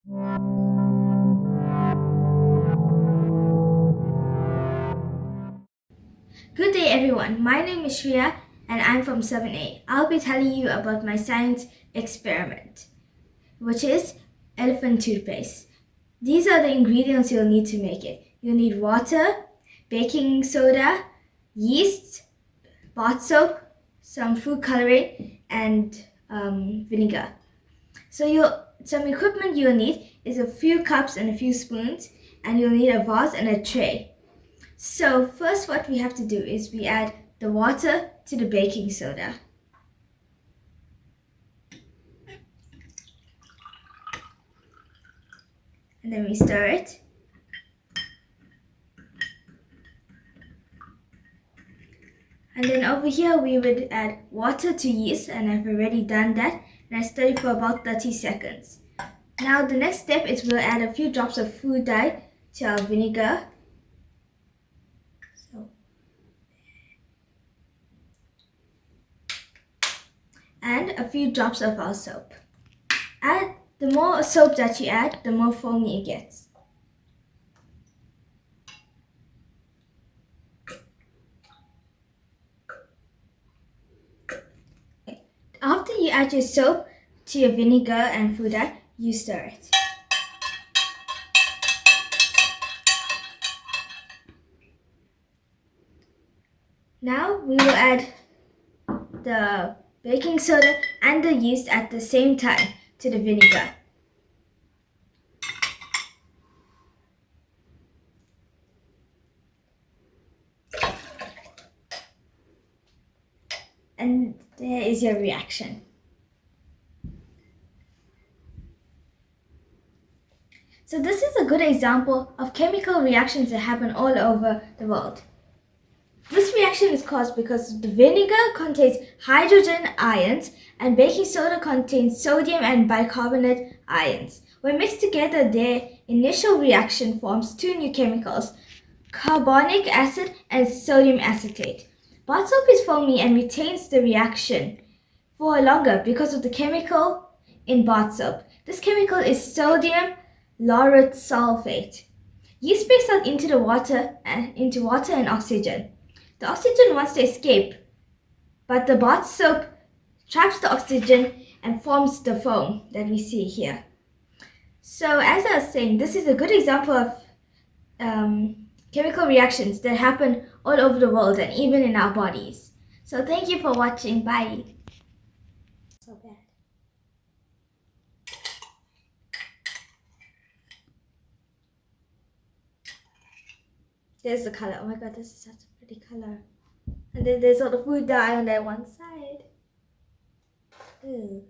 Good day everyone, my name is Shreya and I'm from 7A. I'll be telling you about my science experiment, which is elephant toothpaste. These are the ingredients you'll need to make it. You'll need water, baking soda, yeast, bath soap, some food coloring, and vinegar. Some equipment you'll need is a few cups and a few spoons, and you'll need a vase and a tray. So first what we have to do is we add the water to the baking soda. And then we stir it. And then over here we would add water to yeast, and I've already done that, and I stir it for about 30 seconds. Now the next step is we'll add a few drops of food dye to our vinegar. And a few drops of our soap. The more soap that you add, the more foamy it gets. After you add your soap to your vinegar and food dye, you stir it. Now we will add the baking soda and the yeast at the same time to the vinegar. And there is your reaction. So this is a good example of chemical reactions that happen all over the world. This reaction is caused because the vinegar contains hydrogen ions and baking soda contains sodium and bicarbonate ions. When mixed together, their initial reaction forms two new chemicals, carbonic acid and sodium acetate. Bath soap is foamy and retains the reaction for longer because of the chemical in bath soap. This chemical is sodium lauryl sulfate. Yeast breaks out into water and oxygen. The oxygen wants to escape, but the bath soap traps the oxygen and forms the foam that we see here. So as I was saying, this is a good example of chemical reactions that happen all over the world and even in our bodies. So thank you for watching. Bye. So bad. There's the color. Oh my god, this is such a pretty color. And then there's all the food dye on that one side. Ooh.